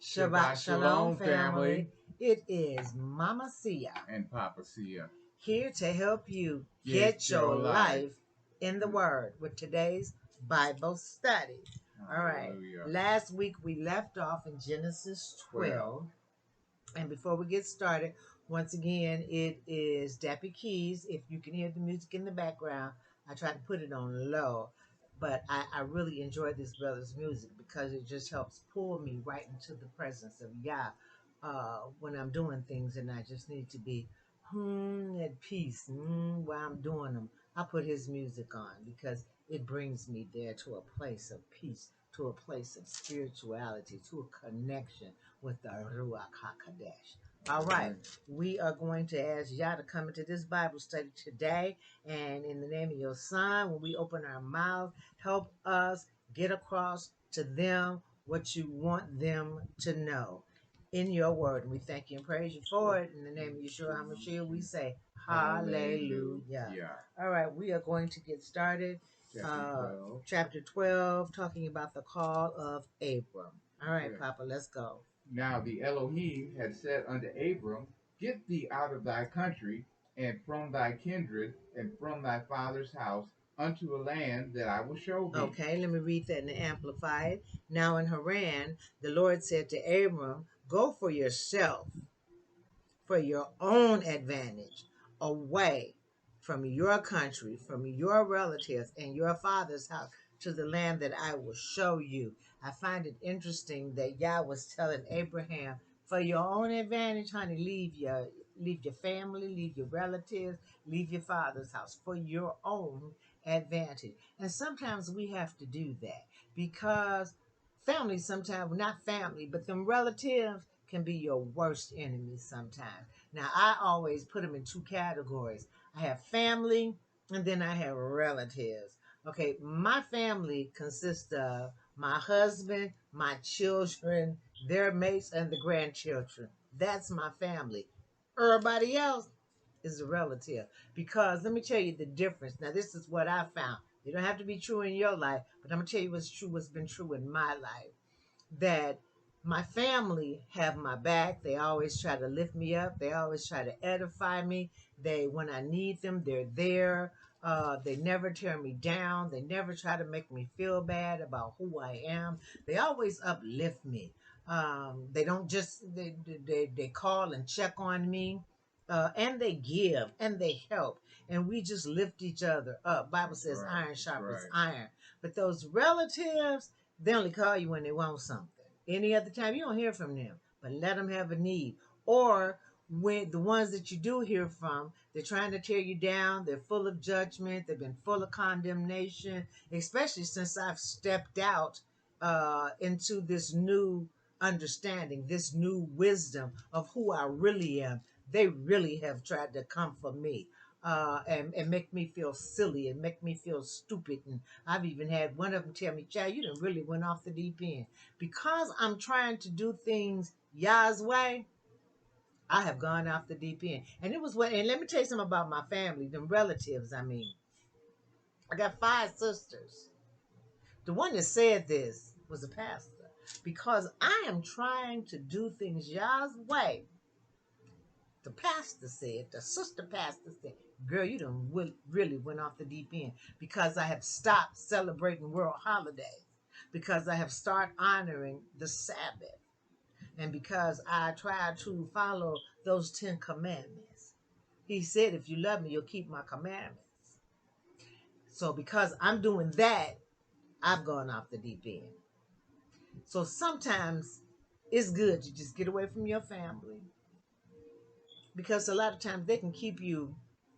Shabbat Shalom, family. It is Mama Sia and Papa Sia here to help you get your life in the Word with today's Bible study. All right. Last week we left off in Genesis 12. And before we get started, once again, it is Dappy Keys. If you can hear the music in the background, I try to put it on low. But I really enjoy this brother's music because it just helps pull me right into the presence of Yah when I'm doing things, and I just need to be at peace while I'm doing them. I put his music on because it brings me there to a place of peace, to a place of spirituality, to a connection with the Ruach HaKodesh. All right, we are going to ask Yah to come into this Bible study today, and in the name of your Son, when we open our mouth, help us get across to them what you want them to know in your word. And we thank you and praise you for it. In the name of Yeshua HaMashiach, we say hallelujah. All right, we are going to get started. Chapter 12, talking about the call of Abram. All right, Papa, let's go. Now the Elohim had said unto Abram, Get thee out of thy country, and from thy kindred, and from thy father's house, unto a land that I will show thee. Okay, let me read that in the Amplified. Now in Haran, the Lord said to Abram, Go for yourself, for your own advantage, away from your country, from your relatives, and your father's house, to the land that I will show you. I find it interesting that Yah was telling Abraham, for your own advantage, honey, leave your family, leave your relatives, leave your father's house for your own advantage. And sometimes we have to do that because family sometimes, not family, but them relatives can be your worst enemy sometimes. Now, I always put them in two categories. I have family and then I have relatives. Okay, my family consists of my husband, my children, their mates, and the grandchildren. That's my family. Everybody else is a relative. Because let me tell you the difference. Now, this is what I found. It don't have to be true in your life, but I'm going to tell you what's true, what's been true in my life. That my family have my back. They always try to lift me up. They always try to edify me. When I need them, they're there. They never tear me down. They never try to make me feel bad about who I am. They always uplift me. They don't just they call and check on me. And they give and they help, and we just lift each other up. Bible says iron sharpens iron. But those relatives, they only call you when they want something. Any other time, you don't hear from them. But let them have a need. Or when the ones that you do hear from, they're trying to tear you down. They're full of judgment. They've been full of condemnation, especially since I've stepped out into this new understanding, this new wisdom of who I really am. They really have tried to come for me. And make me feel silly and make me feel stupid. And I've even had one of them tell me, Child, you done really went off the deep end. Because I'm trying to do things Yah's way, I have gone off the deep end. And and let me tell you something about my family, them relatives, I mean. I got 5 sisters. The one that said this was a pastor. Because I am trying to do things Yah's way. The pastor said, the sister pastor said, girl, you done really went off the deep end because I have stopped celebrating world holidays, because I have started honoring the Sabbath, and because I try to follow those 10 commandments. He said, if you love me, you'll keep my commandments. So because I'm doing that, I've gone off the deep end. So sometimes it's good to just get away from your family, because a lot of times they can keep you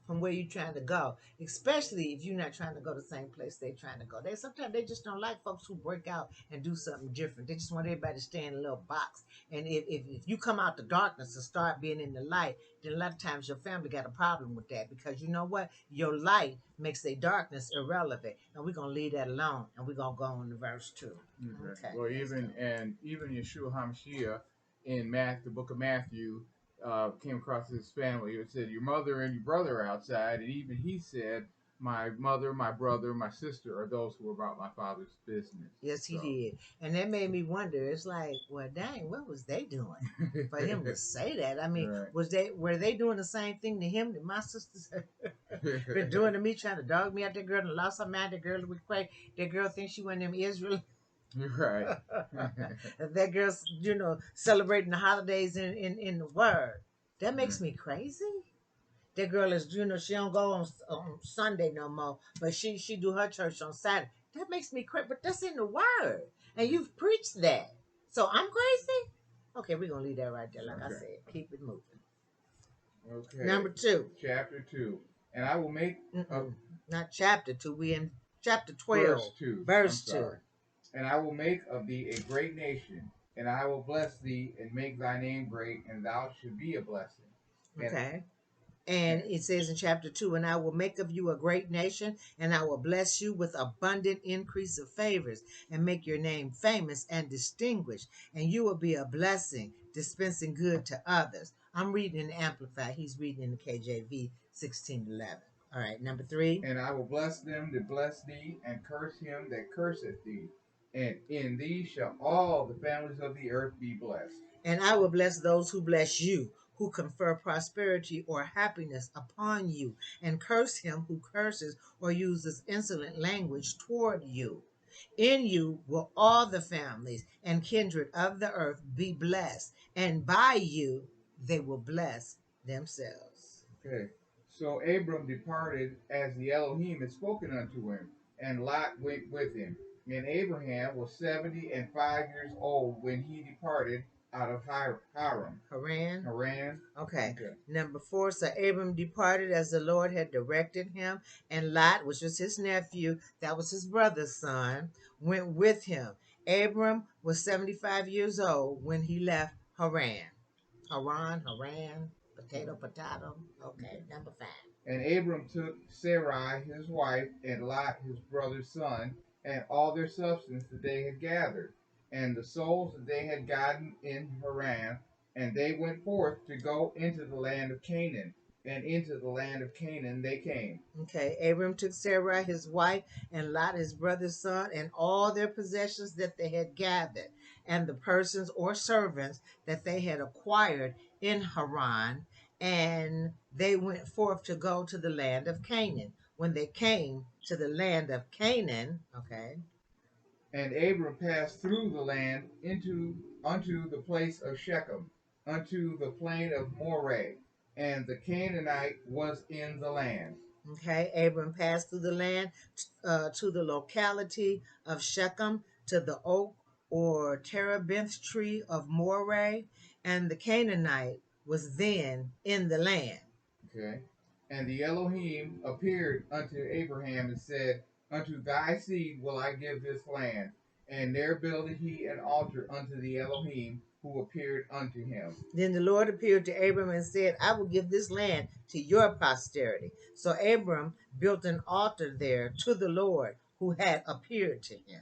from where you're trying to go, especially if you're not trying to go the same place they're trying to go. Sometimes they just don't like folks who break out and do something different. They just want everybody to stay in a little box. And if you come out the darkness and start being in the light, then a lot of times your family got a problem with that, because you know what? Your light makes their darkness irrelevant. And we're going to leave that alone, and we're going to go on to verse 2. Okay. Well, even Yeshua HaMashiach in the book of Matthew, came across his family. It said, your mother and your brother are outside, and even he said, my mother, my brother, my sister are those who are about my father's business. Yes, he So, did. And that made me wonder. It's like, well, dang, what was they doing for him to say that? I mean, right. were they doing the same thing to him that my sisters been doing to me, trying to dog me out? That girl and lost her mind. That girl was crazy. That girl thinks she went in Israel. Right. That girl's, celebrating the holidays in the Word. That makes Mm. me crazy. That girl is, she don't go on Sunday no more, but she do her church on Saturday. That makes me crazy, but that's in the Word, and you've preached that. So I'm crazy. Okay, we're gonna leave that right there. Like I Okay. said, keep it moving. Okay. Number two. Chapter 2. And I will make a Not chapter 2. We in chapter verse 12, 2. I'm verse 2. sorry. And I will make of thee a great nation, and I will bless thee and make thy name great, and thou shalt be a blessing. And, Okay. And and it says in chapter 2, and I will make of you a great nation, and I will bless you with abundant increase of favors, and make your name famous and distinguished, and you will be a blessing, dispensing good to others. I'm reading in the Amplified. He's reading in the KJV 16:11. All right, number 3. and I will bless them that bless thee, and curse him that curseth thee. And in thee shall all the families of the earth be blessed. And I will bless those who bless you, who confer prosperity or happiness upon you, and curse him who curses or uses insolent language toward you. In you will all the families and kindred of the earth be blessed, and by you they will bless themselves. Okay. So Abram departed as the Elohim had spoken unto him, and Lot went with him. And Abraham was 70 and 5 years old when he departed out of Haran. Haran. Haran. Okay. Okay. Number 4. So Abram departed as the Lord had directed him, and Lot, which was his nephew, that was his brother's son, went with him. Abram was 75 years old when he left Haran. Haran, potato. Okay, number 5. And Abram took Sarai his wife, and Lot his brother's son, and all their substance that they had gathered, and the souls that they had gotten in Haran, and they went forth to go into the land of Canaan, and into the land of Canaan they came. Okay, Abram took Sarai his wife, and Lot his brother's son, and all their possessions that they had gathered, and the persons or servants that they had acquired in Haran, and they went forth to go to the land of Canaan. When they came to the land of Canaan, okay, And Abram passed through the land into unto the place of Shechem, unto the plain of Moreh, and the Canaanite was in the land. okay, Abram passed through the land to the locality of Shechem, to the oak or terebinth tree of Moreh, and the Canaanite was then in the land. Okay. And the Elohim appeared unto Abraham and said, unto thy seed will I give this land. And there builded he an altar unto the Elohim who appeared unto him. Then the Lord appeared to Abram and said, I will give this land to your posterity. So Abram built an altar there to the Lord who had appeared to him.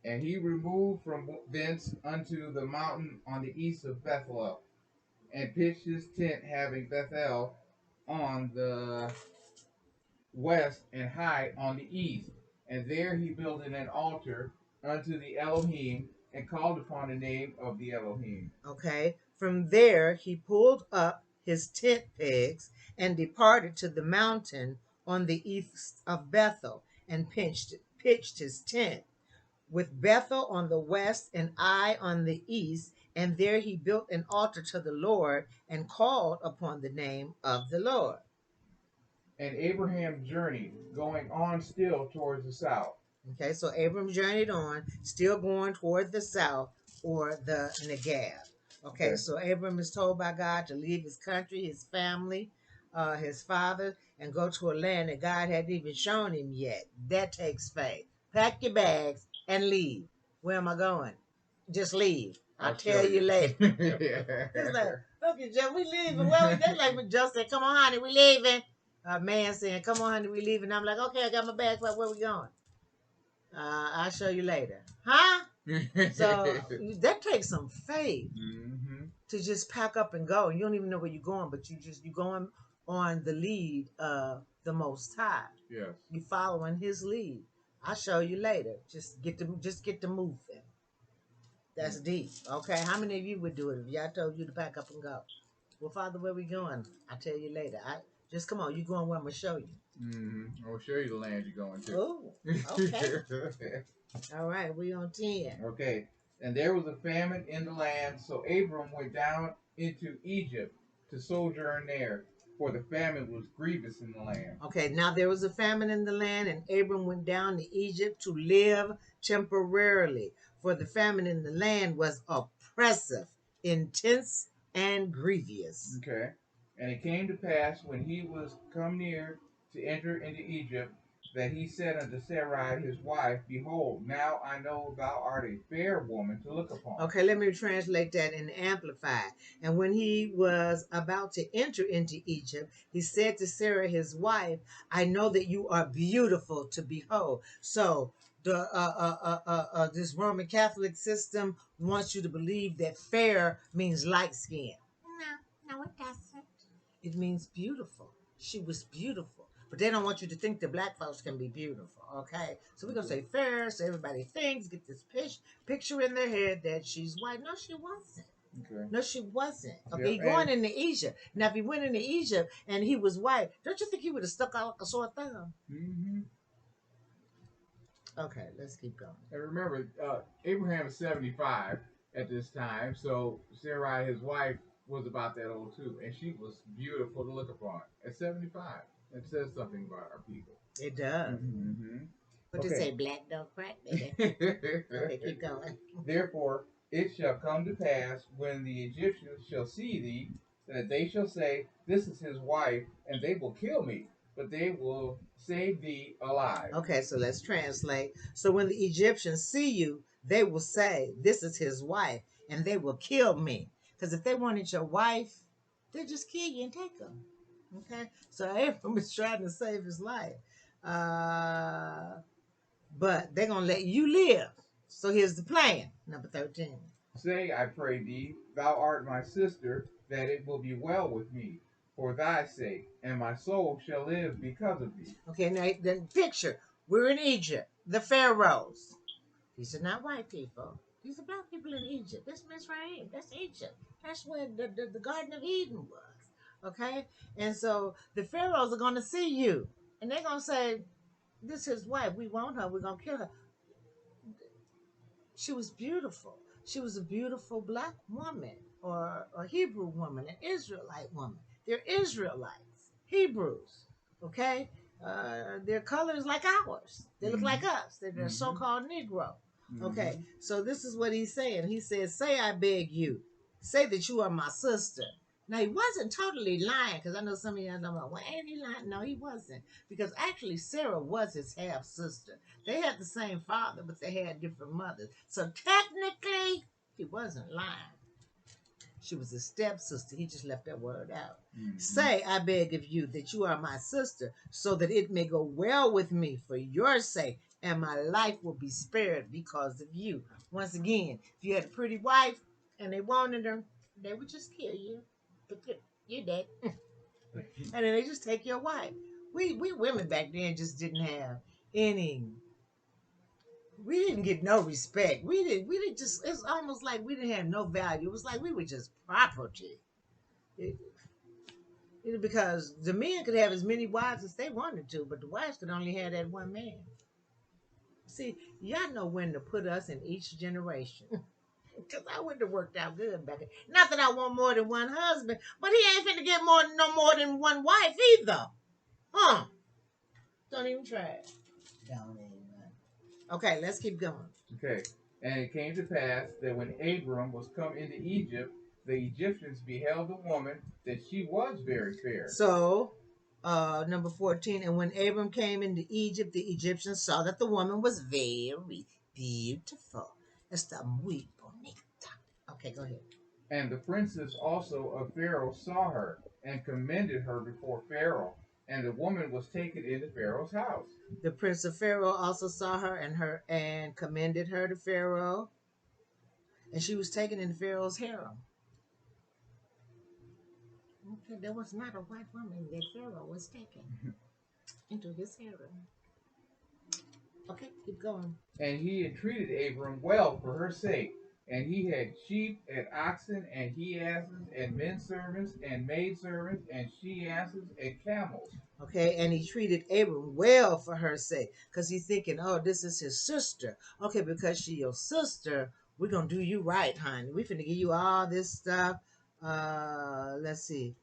And he removed from thence unto the mountain on the east of Bethel, and pitched his tent having Bethel on the west and Hai on the east. And there he builded an altar unto the Elohim, and called upon the name of the Elohim. Okay. From there he pulled up his tent pegs and departed to the mountain on the east of Bethel and pitched his tent with Bethel on the west and Ai on the east. And there he built an altar to the Lord and called upon the name of the Lord. And Abraham journeyed, going on still towards the south. Okay, so Abram journeyed on, still going toward the south or the Negev. Okay, Okay. so Abram is told by God to leave his country, his family, his father, and go to a land that God hadn't even shown him yet. That takes faith. Pack your bags and leave. Where am I going? Just leave. I'll I'll show tell you you. later. It's like, okay, Joe, we leaving. Where we? That's like when Joe said, "Come on, honey, we leaving." A man saying, "Come on, honey, we leaving." I'm like, "Okay, I got my bags. But where we going?" I'll show you later. Huh? So that takes some faith Mm-hmm. to just pack up and go. You don't even know where you're going, but you going on the lead of the Most High. Yes. You following His lead. I'll show you later. Just get to moving. That's deep. Okay, how many of you would do it if y'all told you to pack up and go? Well, Father, where we going? I'll tell you later. Just come on. You going where I'm gonna show you. I'll show you the land you're going to. Oh, okay. All right, we on 10. Okay. And there was a famine in the land, so Abram went down into Egypt to sojourn there, for the famine was grievous in the land. Okay, now there was a famine in the land, and Abram went down to Egypt to live temporarily, for the famine in the land was oppressive, intense, and grievous. Okay. And it came to pass when he was come near to enter into Egypt, that he said unto Sarai his wife, Behold, now I know thou art a fair woman to look upon. Okay, let me translate that in the Amplified. And when he was about to enter into Egypt, he said to Sarah his wife, I know that you are beautiful to behold. So the this Roman Catholic system wants you to believe that fair means light skin. No, it doesn't. It means beautiful. She was beautiful. But they don't want you to think that black folks can be beautiful, okay? So we're going to say fair, so everybody thinks, get this picture in their head that she's white. No, she wasn't. Okay. No, she wasn't. Okay, Yep, going into Egypt. Now, if he went into Egypt and he was white, don't you think he would have stuck out like a sore thumb? Mm-hmm. Okay, let's keep going. And remember, Abraham is 75 at this time, so Sarai, his wife, was about that old too, and she was beautiful to look upon at 75. It says something about our people. It does. Mm-hmm. But Okay. to say black don't crack, baby. Okay, keep going. Therefore, it shall come to pass when the Egyptians shall see thee, that they shall say, This is his wife, and they will kill me, but they will save thee alive. Okay, so let's translate. So when the Egyptians see you, they will say, This is his wife, and they will kill me. Because if they wanted your wife, they'd just kill you and take her. Okay, so Abram is trying to save his life. But they're going to let you live. So here's the plan, number 13. Say, I pray thee, thou art my sister, that it will be well with me, for thy sake, and my soul shall live because of thee. Okay, now then picture, we're in Egypt, the pharaohs. These are not white people. These are black people in Egypt. That's Mizraim. That's Egypt. That's where the Garden of Eden was. Okay? And so the pharaohs are going to see you. And they're going to say, this is his wife. We want her. We're going to kill her. She was beautiful. She was a beautiful black woman or a Hebrew woman, an Israelite woman. They're Israelites, Hebrews, okay? Their color is like ours. They look like us. They're so-called Negro. Okay, so this is what he's saying. He says, say, I beg you, say that you are my sister. Now, he wasn't totally lying, because I know some of y'all know, well, ain't he lying? No, he wasn't. Because actually, Sarah was his half-sister. They had the same father, but they had different mothers. So technically, he wasn't lying. She was his stepsister. He just left that word out. Say, I beg of you, that you are my sister, so that it may go well with me for your sake, and my life will be spared because of you. Once again, if you had a pretty wife and they wanted her, they would just kill you. You're dead. And then they just take your wife. We women back then just didn't have any. We didn't get no respect. We didn't just. It's almost like we didn't have no value. It was like we were just property. Because the men could have as many wives as they wanted to, but the wives could only have that one man. See, y'all know when to put us in each generation. Because I wouldn't have worked out good back then. Not that I want more than one husband, but he ain't finna get no more than one wife either. Huh? Don't even try it. Don't even. Okay, let's keep going. Okay. And it came to pass that when Abram was come into Egypt, the Egyptians beheld the woman, that she was very fair. So, number 14, and when Abram came into Egypt, the Egyptians saw that the woman was very beautiful. Está muy bonita. Okay, go ahead. And the princes also of Pharaoh saw her, and commended her before Pharaoh. And the woman was taken into Pharaoh's house. The prince of Pharaoh also saw her and commended her to Pharaoh, and she was taken into Pharaoh's harem. Okay, there was not a white woman that Pharaoh was taking into his harem. Okay, keep going. And he entreated Abram well for her sake. And he had sheep and oxen and he asses and men servants and maid servants and she asses and camels. Okay, and he treated Abram well for her sake, because he's thinking, oh, this is his sister. Okay, because she your sister, we're gonna do you right, honey. We finna give you all this stuff. Let's see.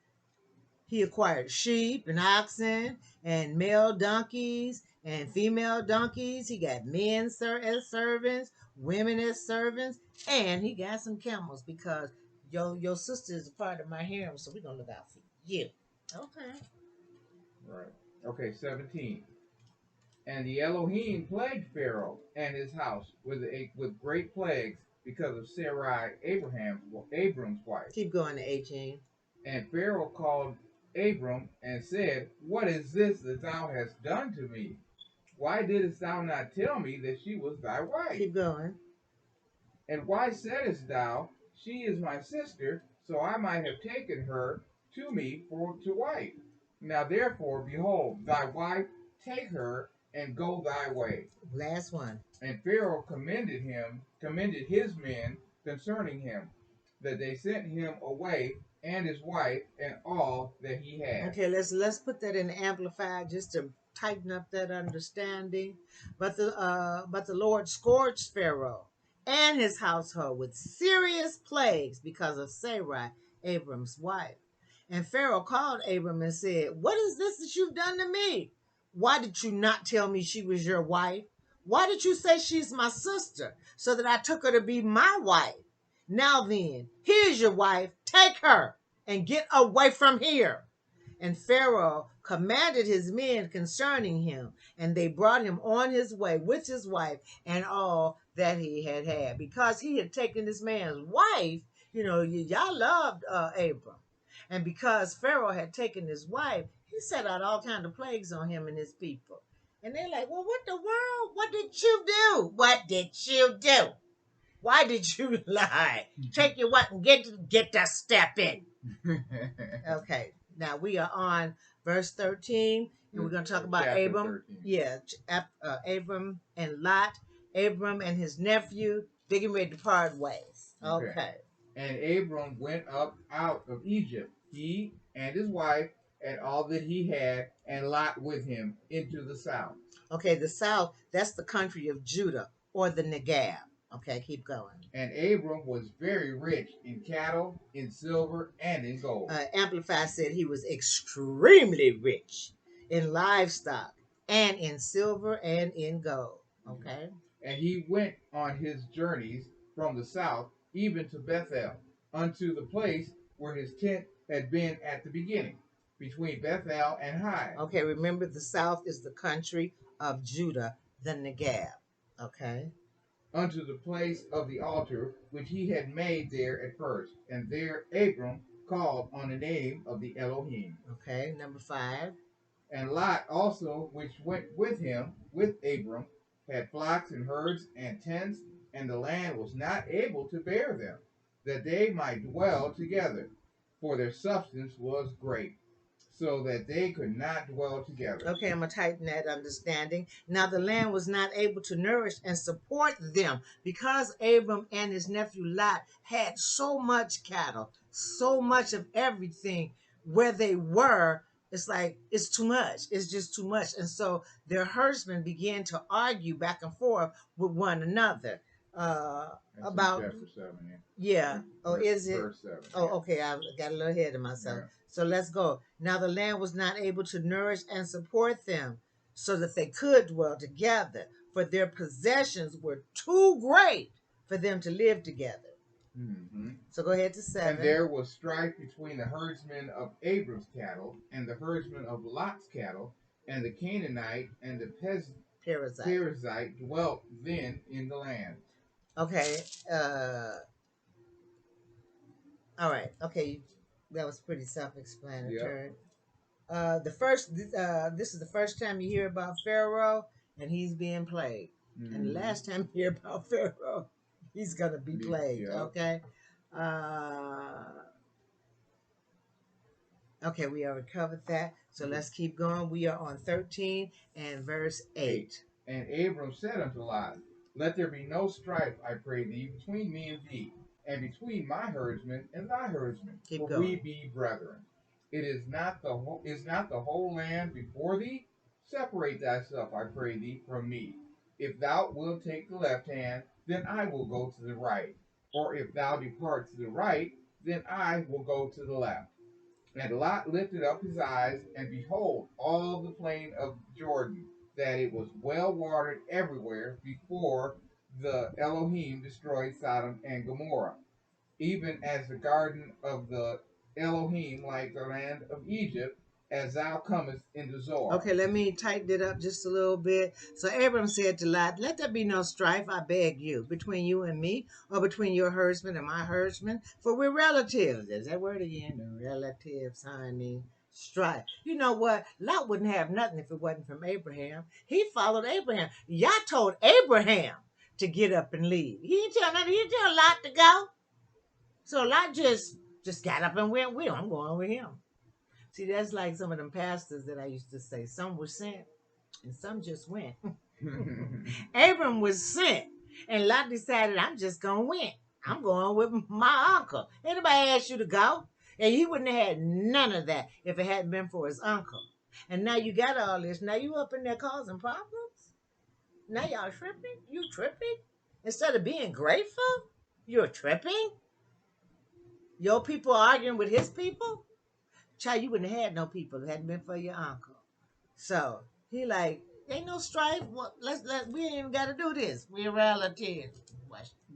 He acquired sheep and oxen and male donkeys and female donkeys. He got men as servants, women as servants, and he got some camels because your sister is a part of my harem, so we're gonna look out for you. Okay. Right. Okay, 17. And the Elohim plagued Pharaoh and his house with great plagues because of Sarai, Abram's wife. Keep going to 18. And Pharaoh called Abram and said, what is this that thou hast done to me? Why didst thou not tell me that she was thy wife? Keep going. And why saidst thou, she is my sister, so I might have taken her to me to wife? Now therefore, behold, thy wife, take her and go thy way. Last one. And Pharaoh commended his men concerning him, that they sent him away and his wife and all that he had. Okay, let's put that in amplified just to tighten up that understanding. But the Lord scourged Pharaoh and his household with serious plagues because of Sarai, Abram's wife. And Pharaoh called Abram and said, what is this that you've done to me? Why did you not tell me she was your wife? Why did you say she's my sister so that I took her to be my wife? Now then, here's your wife. Take her and get away from here. And Pharaoh commanded his men concerning him, and they brought him on his way with his wife and all that he had. Because he had taken this man's wife, y'all loved Abram. And because Pharaoh had taken his wife, he set out all kinds of plagues on him and his people. And they're like, well, what the world? What did you do? What did you do? Why did you lie? Take your wife and get that step in. Okay, now we are on verse 13, and we're going to talk about Abram. 13. Yeah, Abram and Lot, Abram and his nephew, they getting ready to part ways. Okay. And Abram went up out of Egypt, he and his wife, and all that he had, and Lot with him, into the south. Okay, the south, that's the country of Judah, or the Negab. Okay, keep going. And Abram was very rich in cattle, in silver, and in gold. Amplified said he was extremely rich in livestock and in silver and in gold. Okay. And he went on his journeys from the south, even to Bethel, unto the place where his tent had been at the beginning, between Bethel and Hai. Okay, remember the south is the country of Judah, the Negab. Okay. Unto the place of the altar which he had made there at first. And there Abram called on the name of the Elohim. Okay, number 5. And Lot also, which went with him, with Abram, had flocks and herds and tents, and the land was not able to bear them, that they might dwell together, for their substance was great, so that they could not dwell together. Okay, I'm going to tighten that understanding. Now, the land was not able to nourish and support them because Abram and his nephew Lot had so much cattle, so much of everything where they were. It's like, it's too much. It's just too much. And so their herdsmen began to argue back and forth with one another about chapter 7. Yeah. Oh, is it? Verse 7. Oh, okay. I got a little ahead of myself. Yeah. So let's go. Now the land was not able to nourish and support them so that they could dwell together, for their possessions were too great for them to live together. Mm-hmm. So go ahead to 7. And there was strife between the herdsmen of Abram's cattle and the herdsmen of Lot's cattle, and the Canaanite and the Perizzite dwelt then in the land. Okay. All right. Okay. That was pretty self-explanatory. Yep. This is the first time you hear about Pharaoh, and he's being plagued. Mm-hmm. And the last time you hear about Pharaoh, he's gonna be plagued. Yep. Okay. Okay, we already covered that. So let's keep going. We are on 13 and verse 8. 8. And Abram said unto Lot, Let there be no strife, I pray thee, between me and thee, and between my herdsmen and thy herdsmen, Keep for we going. be brethren. Is not the whole land before thee? Separate thyself, I pray thee, from me. If thou wilt take the left hand, then I will go to the right. Or if thou depart to the right, then I will go to the left. And Lot lifted up his eyes, and behold, all the plain of Jordan, that it was well watered everywhere before the Elohim destroyed Sodom and Gomorrah, even as the garden of the Elohim, like the land of Egypt, as thou comest into Zoar. Okay, let me tighten it up just a little bit. So Abram said to Lot, Let there be no strife, I beg you, between you and me, or between your herdsman and my herdsman, for we're relatives. There's that word again, the relatives, honey. Strife. You know what? Lot wouldn't have nothing if it wasn't from Abraham. He followed Abraham. Yah told Abraham to get up and leave. He didn't tell nothing. He didn't tell Lot to go. So Lot just got up and went with him. I'm going with him. See, that's like some of them pastors that I used to say. Some were sent and some just went. Abram was sent, and Lot decided, I'm just going to win. I'm going with my uncle. Anybody asked you to go? And he wouldn't have had none of that if it hadn't been for his uncle. And now you got all this. Now you up in there causing problems? Now y'all tripping? You tripping? Instead of being grateful, you're tripping? Your people arguing with his people? Child, you wouldn't have had no people if it hadn't been for your uncle. So he like, ain't no strife. Well, we ain't even got to do this. We're relatives.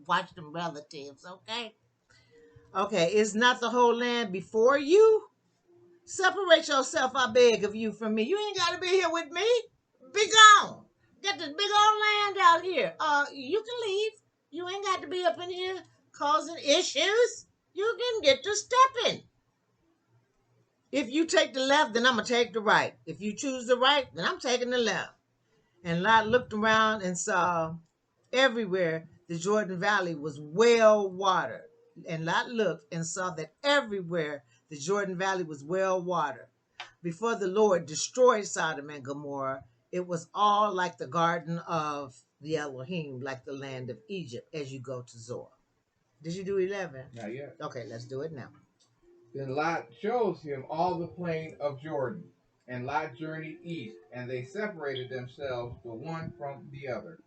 Watch them relatives, okay? Okay, is not the whole land before you? Separate yourself, I beg of you, from me. You ain't got to be here with me. Be gone. Got this big old land out here. You can leave. You ain't got to be up in here causing issues. You can get to stepping. If you take the left, then I'm going to take the right. If you choose the right, then I'm taking the left. And Lot looked around and saw everywhere the Jordan Valley was well watered. And Lot looked and saw that everywhere the Jordan Valley was well watered. Before the Lord destroyed Sodom and Gomorrah, it was all like the garden of the Elohim, like the land of Egypt, as you go to Zoar. Did you do 11? Not yet. Okay, let's do it now. Then Lot chose him all the plain of Jordan, and Lot journeyed east, and they separated themselves the one from the other.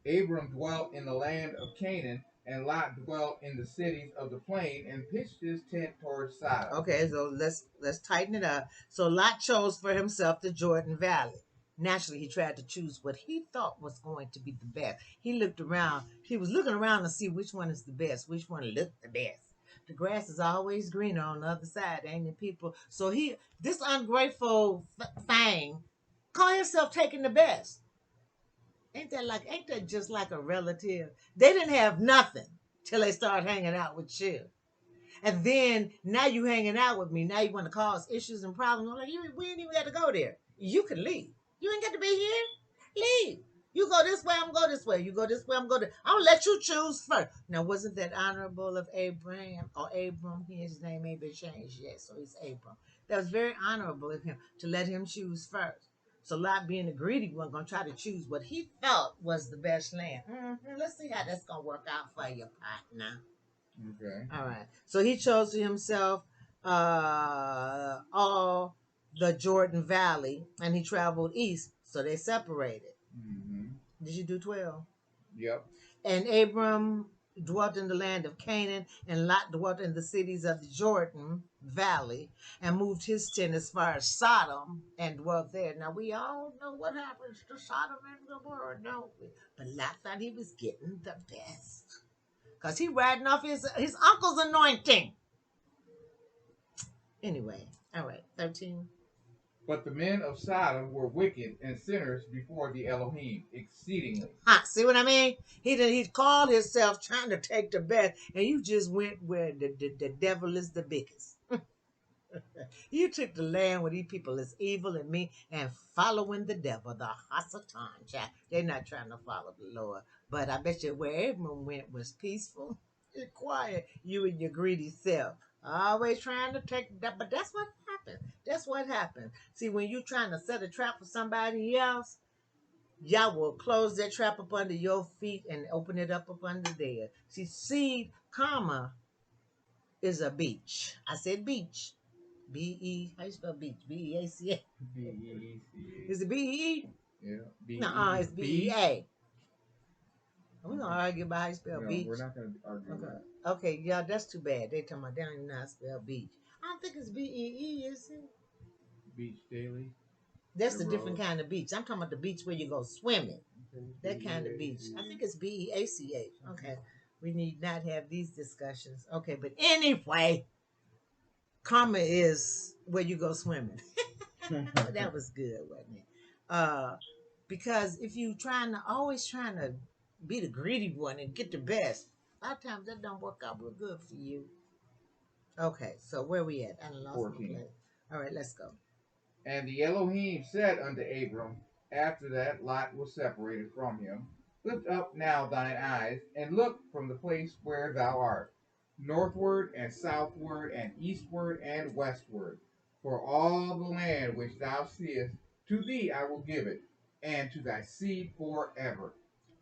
Abram dwelt in the land of Canaan, and Lot dwelt in the cities of the plain, and pitched his tent towards Sodom. Okay, so let's tighten it up. So Lot chose for himself the Jordan Valley. Naturally, he tried to choose what he thought was going to be the best. He looked around. He was looking around to see which one is the best, which one looked the best. The grass is always greener on the other side, ain't it, people? So this ungrateful thing, call himself taking the best. Ain't that just like a relative? They didn't have nothing till they started hanging out with you. And then now you hanging out with me. Now you want to cause issues and problems. I'm like, we ain't even got to go there. You can leave. You ain't got to be here. Leave. You go this way, I'm go this way. You go this way, I'm go this. I'm gonna let you choose first. Now, wasn't that honorable of Abraham or Abram? His name ain't been changed yet, so he's Abram. That was very honorable of him to let him choose first. So Lot, being a greedy one, gonna try to choose what he thought was the best land. Let's see how that's gonna work out for your partner. Okay. All right. So he chose for himself all the Jordan Valley, and he traveled east. So they separated. Mm-hmm. Did you do 12? Yep. And Abram dwelt in the land of Canaan, and Lot dwelt in the cities of the Jordan Valley, and moved his tent as far as Sodom, and dwelt there. Now we all know what happens to Sodom and Gomorrah, don't we? But Lot thought he was getting the best. Because he riding off his uncle's anointing. Anyway, all right, 13. But the men of Sodom were wicked and sinners before the Elohim exceedingly. See what I mean? He called himself trying to take the best, and you just went where the devil is the biggest. You took the land where these people is evil and mean and following the devil, the Hasatan. Child. They're not trying to follow the Lord. But I bet you where Abram went was peaceful and quiet. You and your greedy self. Always trying to take that. But that's what happened. That's what happened. See, when you're trying to set a trap for somebody else, Yah will close that trap up under your feet and open it up under there. See, seed, comma, is a beach. I said beach. B-E, how you spell beach? B-E-A-C-A. B-E-E-C-A. Is it B-E-E? Yeah. No, B-E. it's Beach? B-E-A. We're going to argue about how you spell No, beach. we're not going to argue Okay. about it. Okay, yeah, that's too bad. They talking about they don't even know how to spell beach. I don't think it's B-E-E, is it? Beach Daily. That's a different kind of beach. I'm talking about the beach where you go swimming. Okay. That kind of beach. I think it's B-E-A-C-H. Okay. We need not have these discussions. Okay, but anyway, karma is where you go swimming. That was good, wasn't it? Because if you always trying to be the greedy one and get the best, a lot of times that don't work out real good for you. Okay, so where we at? I lost 14. my place. All right, let's go. And the Elohim said unto Abram, after that Lot was separated from him, Lift up now thine eyes, and look from the place where thou art, northward and southward and eastward and westward. For all the land which thou seest, to thee I will give it, and to thy seed forever.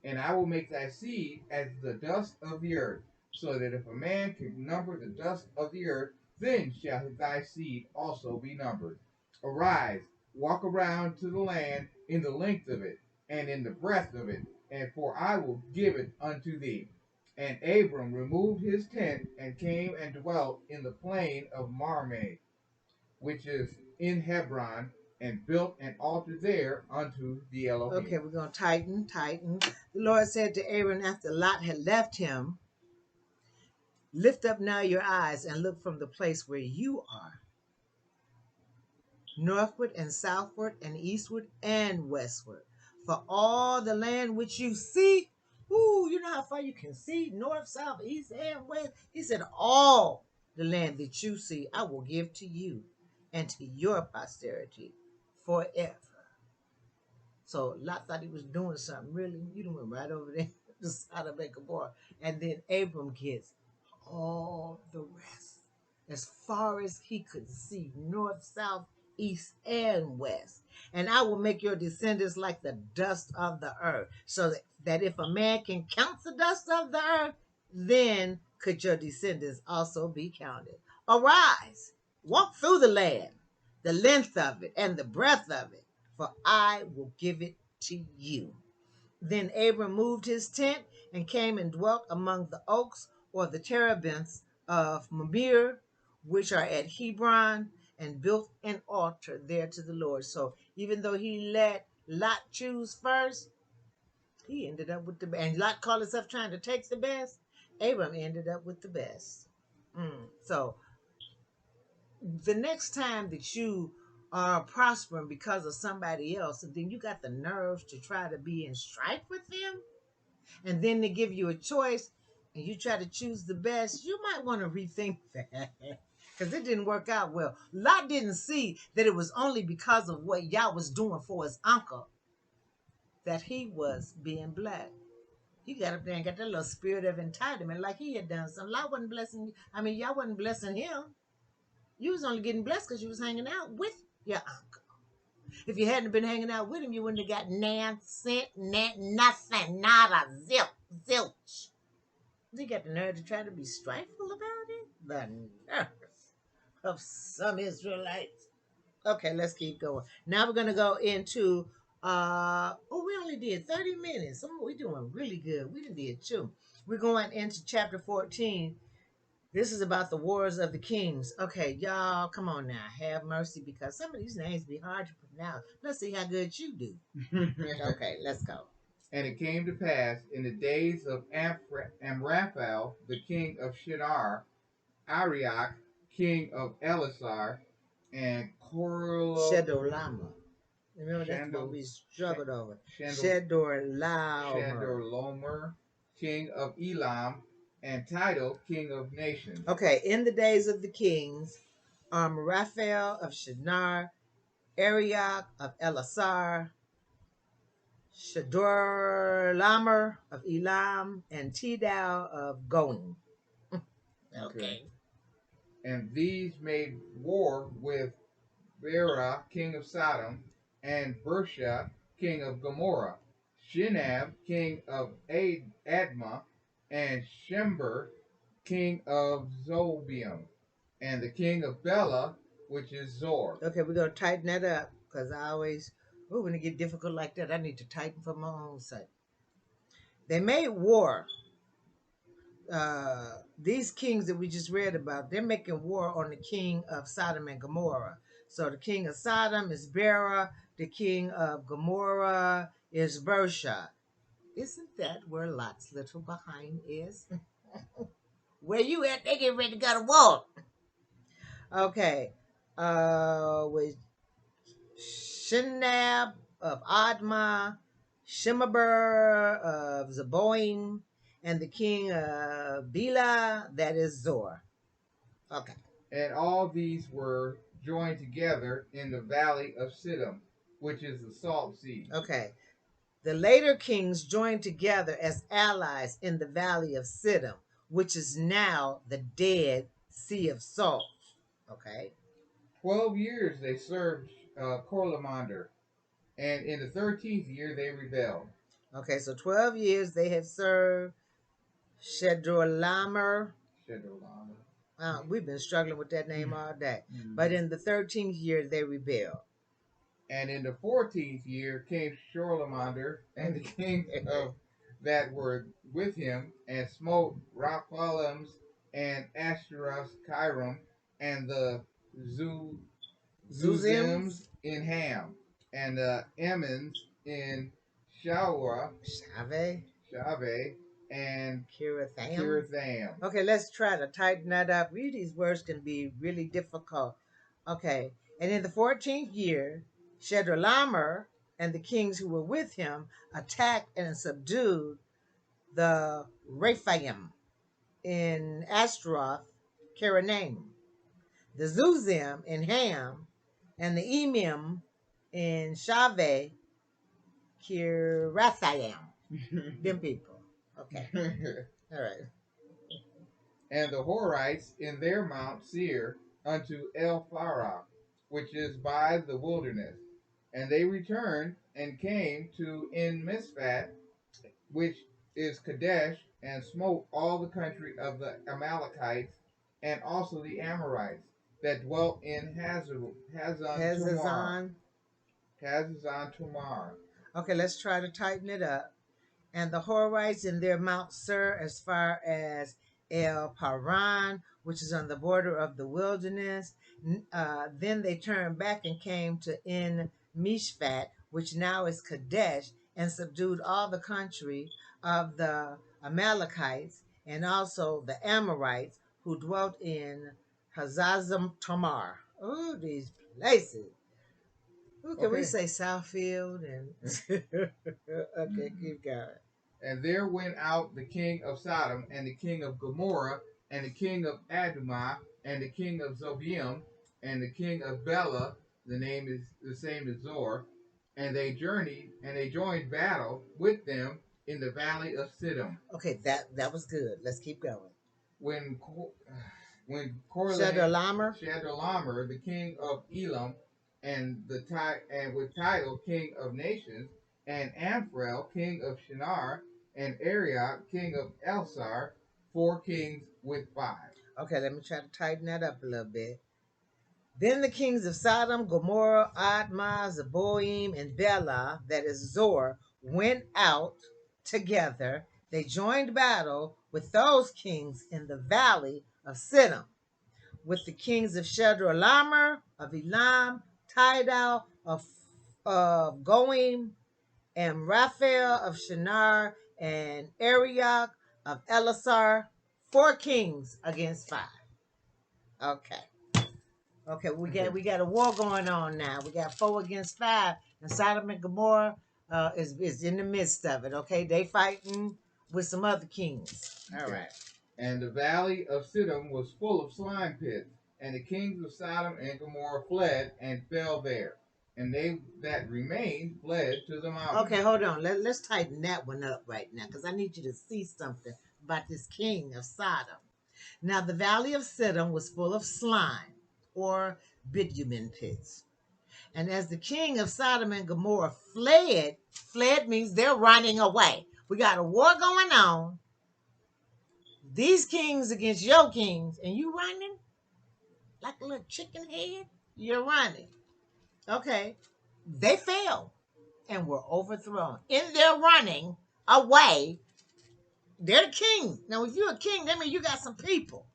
And I will make thy seed as the dust of the earth, so that if a man can number the dust of the earth, then shall thy seed also be numbered. Arise, walk around to the land in the length of it, and in the breadth of it, and for I will give it unto thee. And Abram removed his tent and came and dwelt in the plain of Mamre, which is in Hebron, and built an altar there unto the Elohim. Okay, we're going to tighten. The Lord said to Abram after Lot had left him, Lift up now your eyes and look from the place where you are, northward and southward and eastward and westward. For all the land which you see, ooh, you know how far you can see, north, south, east, and west. He said, all the land that you see, I will give to you and to your posterity forever. So Lot thought he was doing something. Really, you done went right over there to the side of Gomorrah. And then Abram gets all the rest, as far as he could see, north, south, east, and west. And I will make your descendants like the dust of the earth, so that if a man can count the dust of the earth, then could your descendants also be counted. Arise, walk through the land, the length of it and the breadth of it, for I will give it to you. Then Abram moved his tent and came and dwelt among the oaks or the terebinths of Mamre, which are at Hebron, and built an altar there to the Lord. So even though he let Lot choose first, he ended up with the best. And Lot called himself trying to take the best. Abram ended up with the best. So the next time that you are prospering because of somebody else, and then you got the nerves to try to be in strife with them, and then they give you a choice and you try to choose the best, you might want to rethink that because it didn't work out well. Lot didn't see that it was only because of what Yah was doing for his uncle that he was being blessed. He got up there and got that little spirit of entitlement like he had done something. Lot wasn't blessing, Yah wasn't blessing him. You was only getting blessed because you was hanging out with your uncle. If you hadn't been hanging out with him, you wouldn't have got nan cent, nothing, not a zilch. They got the nerve to try to be strifeful about it? The nerve of some Israelites. Okay, let's keep going. Now we're going to go into, we only did 30 minutes. We're doing really good. We did too. We're going into chapter 14. This is about the wars of the kings. Okay, y'all, come on now. Have mercy because some of these names be hard to pronounce. Let's see how good you do. Okay, let's go. And it came to pass in the days of Amraphel, the king of Shinar, Arioch, king of Elasar, and Shedolama. Remember, that's what we struggled over. Shedorlaomer, king of Elam, and Tidal, king of nations. Okay, in the days of the kings, Raphael of Shinar, Arioch of Elasar, Shedorlamer of Elam, and Tidal of Goin. Okay. And these made war with Bera, king of Sodom, and Bersha, king of Gomorrah, Shinab, king of Admah, and Shember, king of Zobium, and the king of Bela, which is Zor. Okay, we're going to tighten that up because I always, oh, when it get difficult like that, I need to tighten for my own sake. They made war. These kings that we just read about, they're making war on the king of Sodom and Gomorrah. So the king of Sodom is Bera, the king of Gomorrah is Bersha. Isn't that where Lot's little behind is? Where you at? They get ready to go to war. Okay. With Shinab of Admah, Shemaber of Zeboim, and the king of Bela, that is Zor. Okay. And all these were joined together in the valley of Siddim, which is the Salt Sea. Okay. The later kings joined together as allies in the valley of Siddim, which is now the Dead Sea of Salt. Okay. 12 years they served Corlamander, and in the 13th year they rebelled. Okay, so 12 years they have served Shedorlamer. We've been struggling with that name all day. Mm-hmm. But in the 13th year, they rebelled. And in the 14th year came Shorlamander and the kings of that were with him, and smote Raphalims and Ashtaroth Chiram, and the Zuzims in Ham, and the Emmons in Shave, and Kirithaim. Okay, let's try to tighten that up. These words can be really difficult. Okay, and in the 14th year, Shedorlamer and the kings who were with him attacked and subdued the Rephaim in Ashtaroth, Karanaim, the Zuzim in Ham, and the Emim in Shave, Kirathaim. Them people. Okay. All right. And the Horites in their Mount Seir unto El Farah, which is by the wilderness. And they returned and came to En Mishpat, which is Kadesh, and smote all the country of the Amalekites, and also the Amorites that dwelt in Hazazon Tamar. Okay, let's try to tighten it up. And the Horites in their Mount Seir as far as El Paran, which is on the border of the wilderness. Then they turned back and came to En Mishpat, which now is Kadesh, and subdued all the country of the Amalekites and also the Amorites who dwelt in Hazazon Tamar. Oh, these places. Ooh, can we say Southfield? And okay, keep going. And there went out the king of Sodom, and the king of Gomorrah, and the king of Admah, and the king of Zobium, and the king of Bela, the name is the same as Zor, and they journeyed, and they joined battle with them in the valley of Siddim. Okay, that was good. Let's keep going. When Shedorlamer, the king of Elam, and with title king of nations, and Amphrael, king of Shinar, and Arioch, king of Elsar, 4 kings with 5. Okay, let me try to tighten that up a little bit. Then the kings of Sodom, Gomorrah, Admah, Zeboim, and Bela, that is Zor, went out together. They joined battle with those kings in the valley of Siddim, with the kings of Shedorlamer, of Elam, Tidal, of Goim, and Raphael of Shinar, and Arioch of Elasar, 4 kings against 5. Okay, we got a war going on now. We got 4 against 5, and Sodom and Gomorrah is in the midst of it. Okay, they fighting with some other kings. All right. And the valley of Siddim was full of slime pits, and the kings of Sodom and Gomorrah fled and fell there. And they that remained fled to the mountains. Okay, hold on. Let's tighten that one up right now, because I need you to see something about this king of Sodom. Now, the valley of Siddim was full of slime, or bitumen pits. And as the king of Sodom and Gomorrah fled means they're running away. We got a war going on. These kings against your kings, and you running like a little chicken head? You're running. Okay. They fell and were overthrown. In their running away, they're the king. Now, if you're a king, that means you got some people.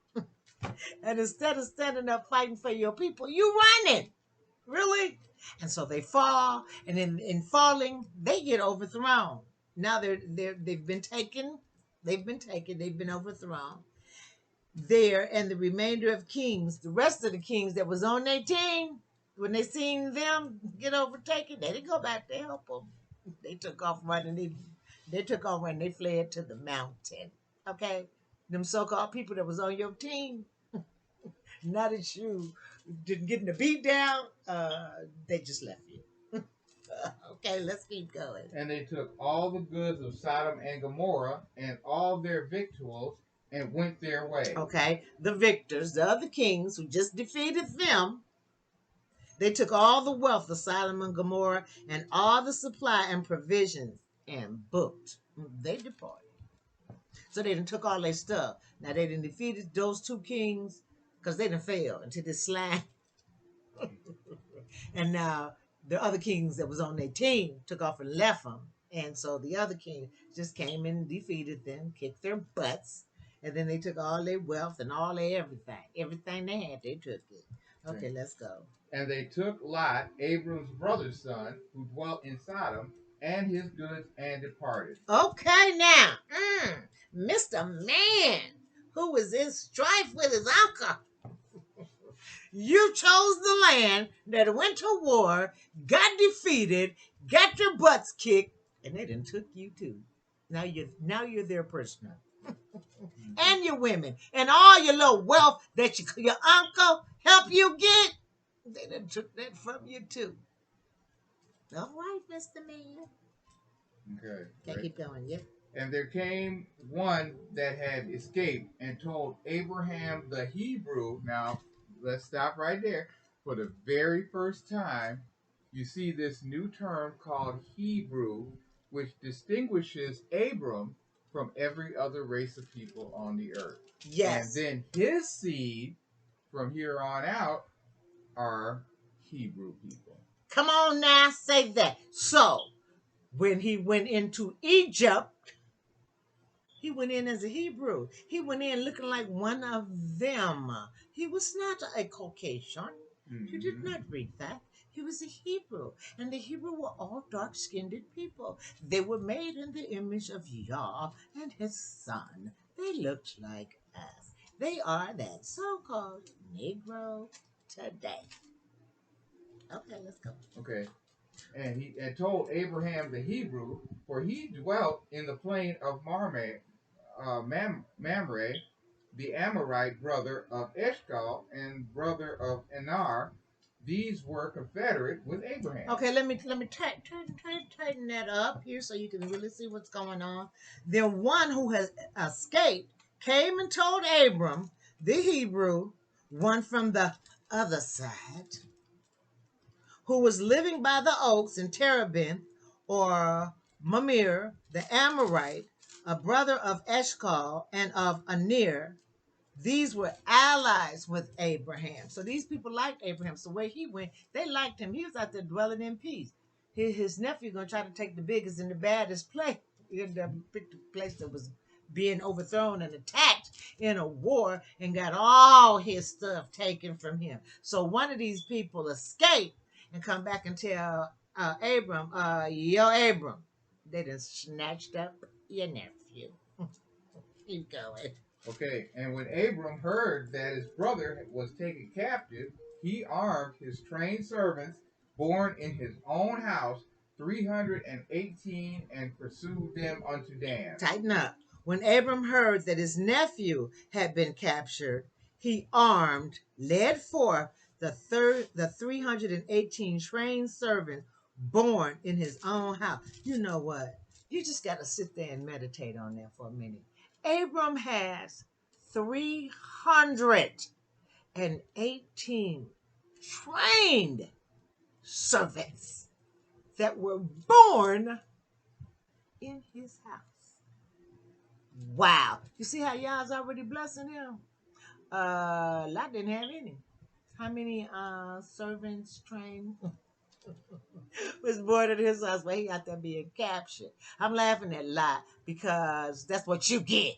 And instead of standing up fighting for your people, you running. Really? And so they fall, and in falling, they get overthrown. Now they've been taken, they've been overthrown. There and the remainder of kings, the rest of the kings that was on their team, when they seen them get overtaken, they didn't go back to help them. They took off running. They took off running. They fled to the mountain. Okay, them so-called people that was on your team, now that you didn't get in the beat down, they just left you. Okay, let's keep going. And they took all the goods of Sodom and Gomorrah and all their victuals and went their way. Okay, the victors, the other kings who just defeated them, they took all the wealth of Sodom and Gomorrah and all the supply and provisions and booked. They departed. So they done took all their stuff. Now they done defeated those two kings because they done failed into this slime. And now the other kings that was on their team took off and left them. And so the other king just came and defeated them, kicked their butts, and then they took all their wealth and all their everything. Everything they had, they took it. Okay, let's go. And they took Lot, Abram's brother's son, who dwelt in Sodom, and his goods and departed. Okay, now, Mr. Man, who was in strife with his uncle. You chose the land that went to war, got defeated, got your butts kicked, and they done took you too. Now you're their prisoner. And your women and all your little wealth that your uncle helped you get, they done took that from you too. All right, Mr. Man. Okay, keep going, yeah. And there came one that had escaped and told Abraham the Hebrew. Now, let's stop right there. For the very first time, you see this new term called Hebrew, which distinguishes Abram from every other race of people on the earth. Yes. And then his seed from here on out are Hebrew people. Come on now, say that. So, when he went into Egypt, he went in as a Hebrew. He went in looking like one of them. He was not a Caucasian. You did not read that. He was a Hebrew. And the Hebrew were all dark-skinned people. They were made in the image of Yah and his son. They looked like us. They are that so-called Negro today. Okay, let's go. Okay. And he had told Abraham the Hebrew, for he dwelt in the plain of Mamre, the Amorite, brother of Eshcol and brother of Anar. These were confederate with Abraham. Okay, let me tighten that up here so you can really see what's going on. Then one who has escaped came and told Abram, the Hebrew, one from the other side, who was living by the oaks in Terebinth, or Mamre, the Amorite, a brother of Eshcol and of Anir. These were allies with Abraham. So these people liked Abraham. So where he went, they liked him. He was out there dwelling in peace. His nephew going to try to take the biggest and the baddest place. He ended up picked the place that was being overthrown and attacked in a war and got all his stuff taken from him. So one of these people escaped and come back and tell Abram, yo, Abram, they done snatched up your nephew. Keep going. Okay, and when Abram heard that his brother was taken captive, he armed his trained servants, born in his own house, 318, and pursued them unto Dan. Tighten up. When Abram heard that his nephew had been captured, he armed, led forth the 318 trained servants born in his own house. You know what? You just got to sit there and meditate on that for a minute. Abram has 318 trained servants that were born in his house. Wow. You see how y'all's already blessing him? Lot didn't have any. How many servants trained was born in his house, but he out there being captured? I'm laughing at Lot because that's what you get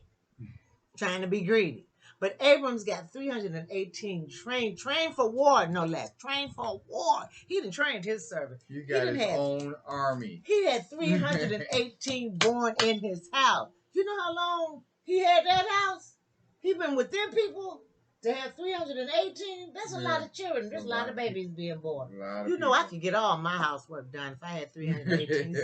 trying to be greedy. But Abram's got 318 trained for war, no less. Trained for war. He done trained his servant. You got his own army. He had 318 born in his house. You know how long he had that house? He been with them people to have 318. That's a lot of children. There's a lot of babies being born. You know, I could get all my housework done if I had 318.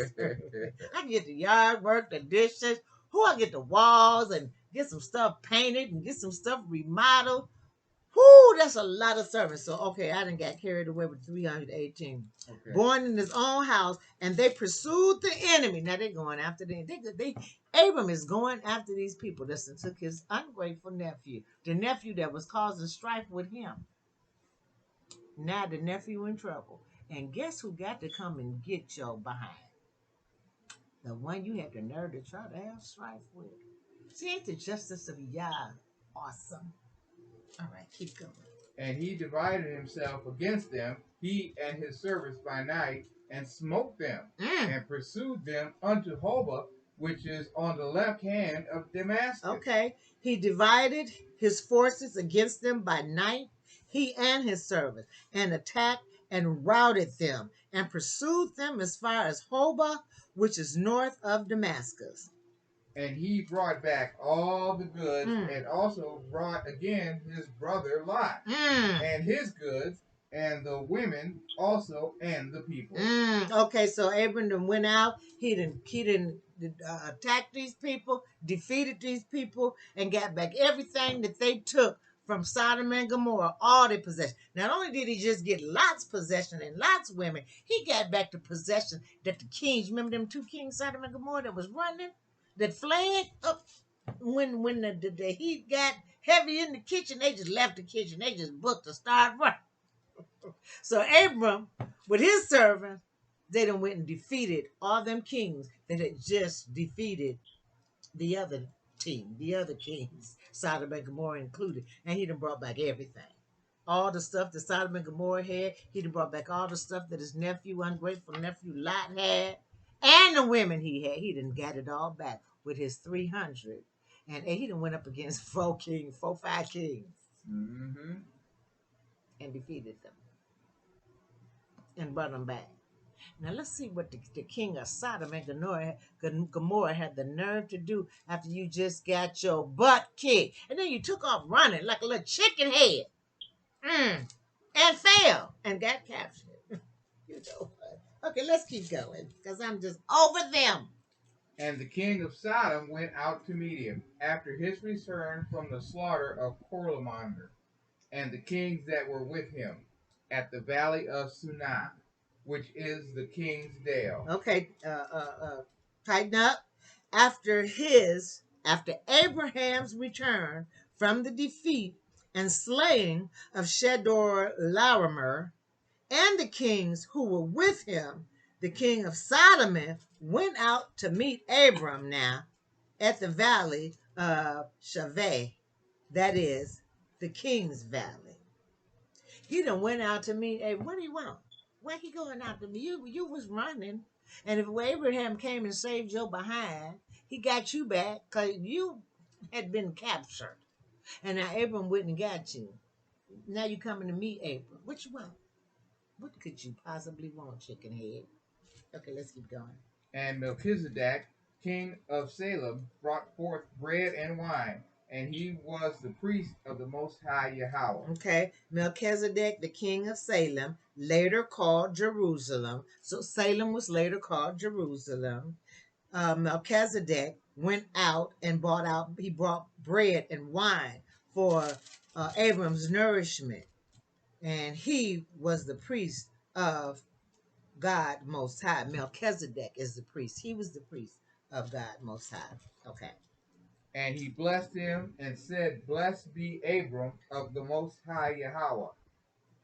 I can get the yard work, the dishes. I get the walls and get some stuff painted and get some stuff remodeled. Whoo, that's a lot of service. So, okay, I done got carried away with 318. Okay. Born in his own house, and they pursued the enemy. Now they're going after them. Abram is going after these people that took his ungrateful nephew, the nephew that was causing strife with him. Now the nephew in trouble. And guess who got to come and get your behind? The one you had the nerve to try to have strife with. See, ain't the justice of Yah awesome? All right, keep going. And he divided himself against them, he and his servants by night, and smote them, and pursued them unto Hobah, which is on the left hand of Damascus. Okay, he divided his forces against them by night, he and his servants, and attacked and routed them, and pursued them as far as Hobah, which is north of Damascus. And he brought back all the goods, and also brought again his brother Lot, and his goods, and the women also, and the people. Okay, so Abram went out. He didn't attack these people, defeated these people, and got back everything that they took from Sodom and Gomorrah, all their possession. Not only did he just get Lot's possession and Lot's women, he got back the possession that the kings, remember them two kings, Sodom and Gomorrah, that was running? That fled up when the heat got heavy in the kitchen, they just left the kitchen. They just booked to start running. So Abram, with his servants, they done went and defeated all them kings that had just defeated the other team, the other kings, Sodom and Gomorrah included. And he done brought back everything. All the stuff that Sodom and Gomorrah had, he done brought back all the stuff that his nephew, ungrateful nephew Lot had. And the women he had, he done got it all back with his 300. And he done went up against 5 kings, and defeated them and brought them back. Now let's see what the king of Sodom and Gomorrah had the nerve to do after you just got your butt kicked. And then you took off running like a little chicken head. And fell and got captured. You know what? Okay, let's keep going because I'm just over them. And the king of Sodom went out to meet him after his return from the slaughter of Chorlamonger, and the kings that were with him at the valley of Sunan, which is the king's dale. Okay, tighten up. After Abraham's return from the defeat and slaying of Chedorlaomer, and the kings who were with him, the king of Sodom went out to meet Abram now at the valley of Shaveh, that is, the king's valley. He done went out to meet Abram. What do you want? Where he going out to meet you? You was running. And if Abraham came and saved your behind, he got you back because you had been captured. And now Abram went and got you. Now you coming to meet Abram. What you want? What could you possibly want, chicken head? Okay, let's keep going. And Melchizedek, king of Salem, brought forth bread and wine, and he was the priest of the Most High Yahweh. Okay, Melchizedek, the king of Salem, later called Jerusalem. So Salem was later called Jerusalem. Melchizedek went out and he brought bread and wine for Abram's nourishment. And he was the priest of God Most High. Melchizedek is the priest. He was the priest of God Most High. Okay. And he blessed him and said, Blessed be Abram of the Most High Yahweh,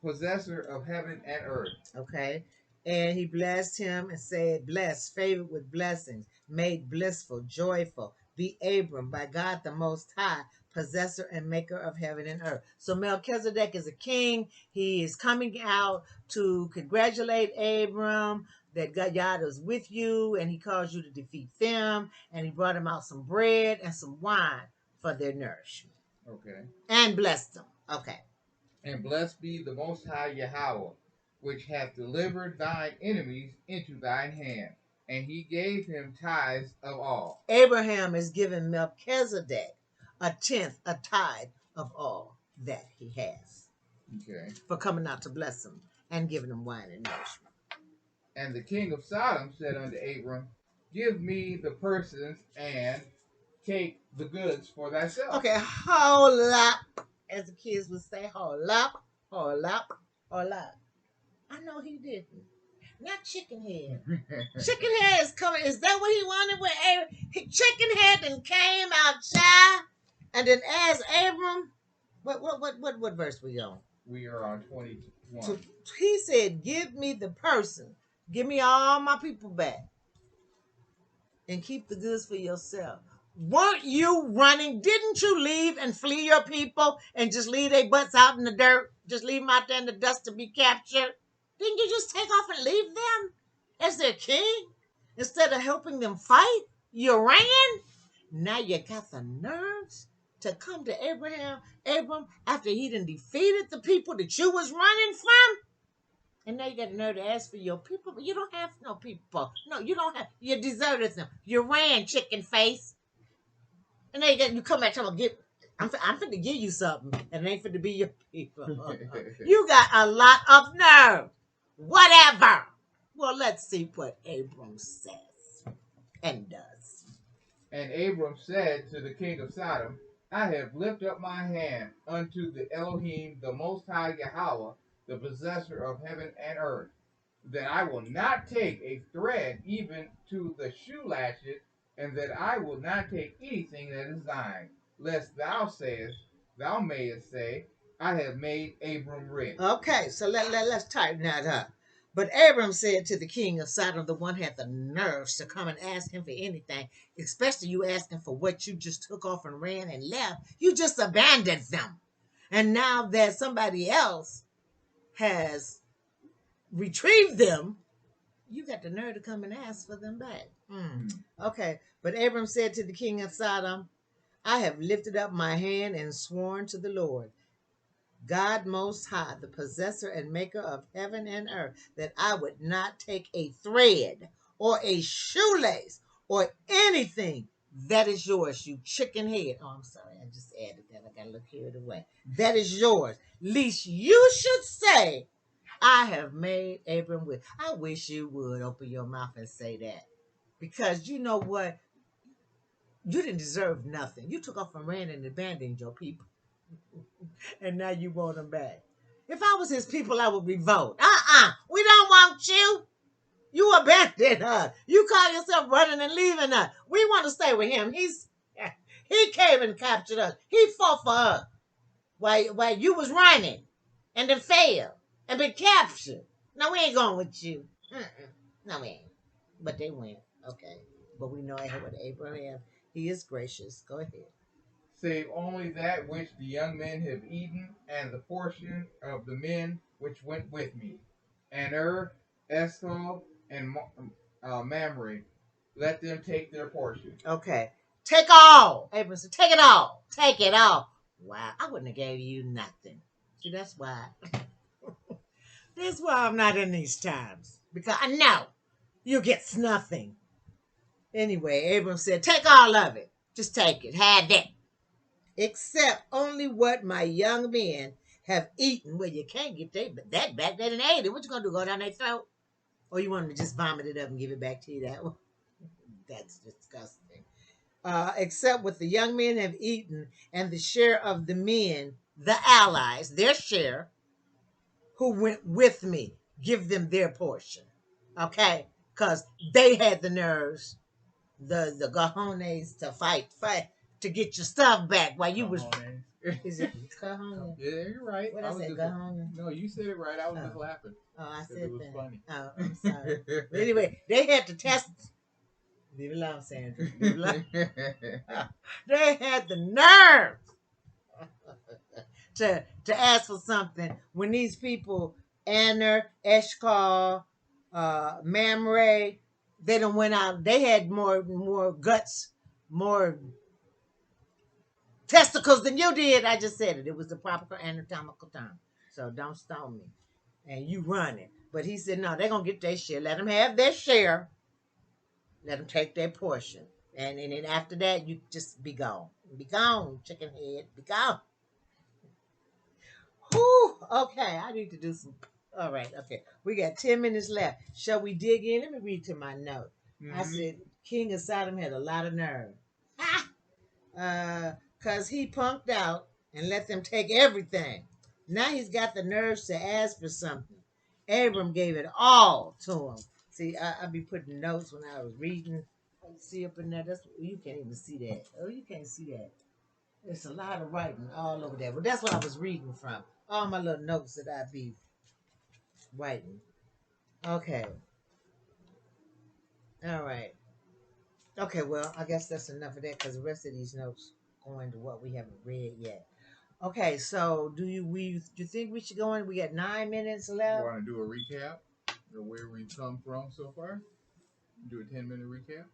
possessor of heaven and earth. Okay. And he blessed him and said, blessed, favored with blessings, made blissful, joyful, be Abram by God the Most High, possessor and maker of heaven and earth. So Melchizedek is a king. He is coming out to congratulate Abram that God is with you and he caused you to defeat them. And he brought him out some bread and some wine for their nourishment. Okay. And blessed them. Okay. And blessed be the Most High Yahweh, which hath delivered thine enemies into thine hand. And he gave him tithes of all. Abraham is giving Melchizedek a tenth, a tithe of all that he has. Okay. For coming out to bless him and giving him wine and nourishment. And the king of Sodom said unto Abram, give me the persons and take the goods for thyself. Okay, hold up. As the kids would say, hold up, hold up, hold up. I know he didn't. Not chicken head. Chicken head is coming. Is that what he wanted with Abram? Chicken head then came outside and then asked Abram. What verse we on? We are on 21. So he said, give me the person. Give me all my people back. And keep the goods for yourself. Weren't you running? Didn't you leave and flee your people and just leave their butts out in the dirt? Just leave them out there in the dust to be captured? Didn't you just take off and leave them as their king? Instead of helping them fight, you ran? Now you got the nerves to come to Abram, after he done defeated the people that you was running from? And now you got the nerve to ask for your people, but you don't have no people. No, you don't have. You deserted them. You ran, chicken face. And now you come back trying to get. I'm finna give you something, and it ain't finna be your people. You got a lot of nerve. Whatever. Well, let's see what Abram says and does. And Abram said to the king of Sodom, I have lifted up my hand unto the Elohim, the Most High Yahweh, the possessor of heaven and earth, that I will not take a thread even to the shoe latchet, and that I will not take anything that is thine, lest thou mayest say, I have made Abram rich. Okay, so let's tighten that up. But Abram said to the king of Sodom, the one had the nerves to come and ask him for anything, especially you asking for what you just took off and ran and left. You just abandoned them. And now that somebody else has retrieved them, you got the nerve to come and ask for them back. Okay, but Abram said to the king of Sodom, I have lifted up my hand and sworn to the Lord, God Most High, the possessor and maker of heaven and earth, that I would not take a thread or a shoelace or anything that is yours, you chicken head. Oh, I'm sorry, I just added that. I got to look carried away. That is yours, lest you should say, I have made Abram rich. I wish you would open your mouth and say that. Because you know what? You didn't deserve nothing. You took off and ran and abandoned your people. And now you want them back. If I was his people, I would revolt. We don't want you. You abandoned us. You call yourself running and leaving us. We want to stay with him. He came and captured us. He fought for us while you was running and then failed and been captured. No, we ain't going with you. No, we ain't. But they went. Okay. But we know with Abraham, he is gracious. Go ahead. Save only that which the young men have eaten, and the portion of the men which went with me. And Eshcol, and Mamre, let them take their portion. Okay. Take all. Abram said, take it all. Take it all. Wow, I wouldn't have gave you nothing. See, that's why. That's why I'm not in these times. Because I know you get nothing. Anyway, Abram said, take all of it. Just take it. Have it. Except only what my young men have eaten. Well, you can't get that back. They didn't ate it. What you going to do, go down their throat? Or you want them to just vomit it up and give it back to you that way? That's disgusting. Except what the young men have eaten and the share of the men, the allies, their share, who went with me, give them their portion. Okay? Because they had the nerves, the cojones to fight to get your stuff back while you was. Cojones. Is it cojones? Yeah, you're right. What I I was say, just cojones? no, you said it right. I was just Oh, laughing oh, I because said it was that. funny. Oh, I'm sorry. But anyway, they had to test. Leave it alone, Sandra. Leave it alone. They had the nerve to ask for something when these people, Anner, Eshkol, Mamre, they done went out. They had more guts, more testicles than you did. I just said it. It was the proper anatomical term. So don't stone me. And you run it. But he said, no, they're going to get their share. Let them have their share. Let them take their portion. And then after that, you just be gone. Be gone, chicken head. Be gone. Whew, okay, I need to do some. All right, okay. We got 10 minutes left. Shall we dig in? Let me read to my note. I said, King of Sodom had a lot of nerve. Because he punked out and let them take everything. Now he's got the nerves to ask for something. Abram gave it all to him. See, I be putting notes when I was reading. See up in there? You can't even see that. Oh, you can't see that. There's a lot of writing all over there. But that's what I was reading from. All my little notes that I be writing. Okay. All right. Okay, well, I guess that's enough of that because the rest of these notes go into what we haven't read yet. Okay, so do you think we should go in? We got 9 minutes You left. want to do a recap of where we've come from so far? Do a 10-minute recap.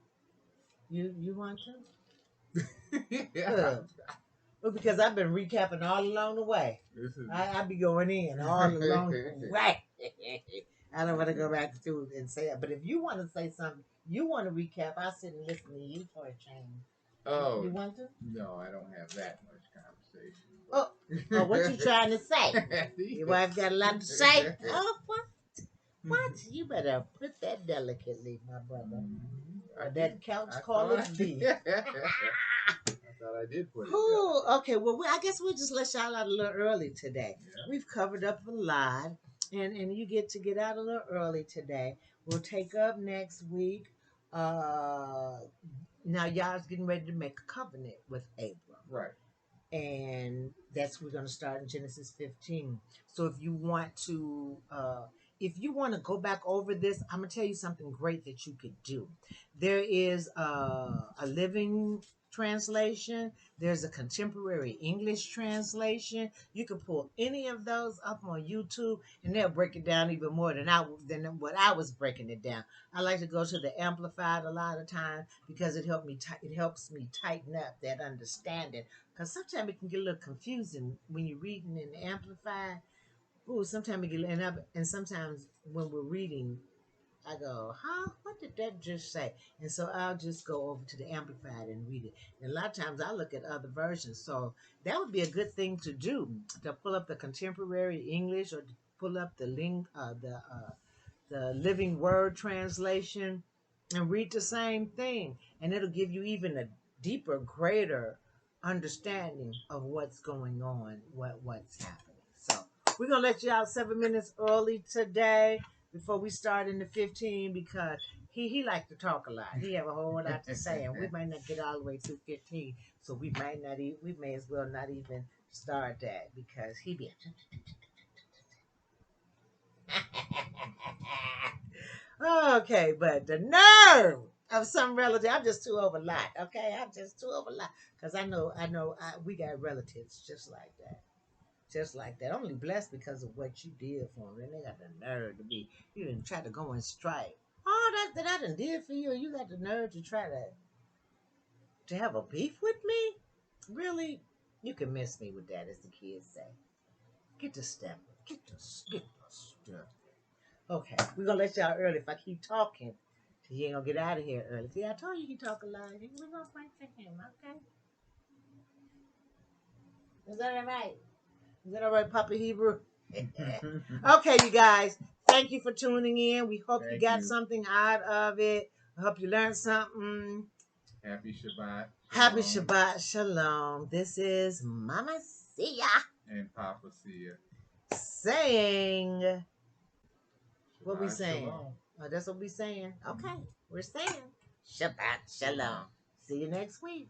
You want to? Yeah. Well, because I've been recapping all along the way. I be going in all along the way. I don't want to go back through and say it. But if you want to say something, you want to recap, I'll sit and listen to you for a change. Oh, you want to? No, I don't have that much conversation. Oh, what you trying to say? Your wife got a lot to say? Oh, what? You better put that delicately, my brother. Or that couch call it be. I thought I did put it. Okay, well, I guess we'll just let y'all out a little early today. Yeah. We've covered up a lot, and you get to get out a little early today. We'll take up next week. Now y'all's getting ready to make a covenant with Abram. Right. And that's we're going to start in Genesis 15. So if you want to go back over this, I'm going to tell you something great that you could do. There is a living translation. There's a contemporary English translation. You can pull any of those up on YouTube, and they'll break it down even more than what I was breaking it down. I like to go to the Amplified a lot of times because it helps me tighten up that understanding. Because sometimes it can get a little confusing when you're reading in the Amplified. Ooh, sometimes it get and sometimes when we're reading, I go, huh? What did that just say? And so I'll just go over to the Amplified and read it. And a lot of times I look at other versions. So that would be a good thing to do, to pull up the contemporary English or to pull up the Living Word translation and read the same thing. And it'll give you even a deeper, greater understanding of what's going on, what's happening. So we're going to let you out 7 minutes early today before we start in the 15 because he like to talk a lot. He have a whole lot to say, and we might not get all the way to 15, so we may as well not even start that because he be okay, but the nerve of some relative, I'm just too over a lot. Okay, I'm just too over a lot because we got relatives just like that. Just like that. Only blessed because of what you did for them. And they got the nerve to be. You didn't try to go and strike. All that I done did for you, you got the nerve to try to have a beef with me? Really? You can miss me with that, as the kids say. Get the step. Get the step. Okay, we're gonna let y'all early. If I keep talking, you ain't gonna get out of here early. See, I told you he talk a lot. We're gonna fight for him, okay? Is that all right? Is that all right, Papa Hebrew? Okay, you guys. Thank you for tuning in. We hope you got something out of it. I hope you learned something. Happy Shabbat. Happy Shabbat Shalom. This is Mama Sia. And Papa Sia. Saying. What we Shabbat saying? Shalom. Oh, that's what we saying. Okay, we're saying Shabbat Shalom. See you next week.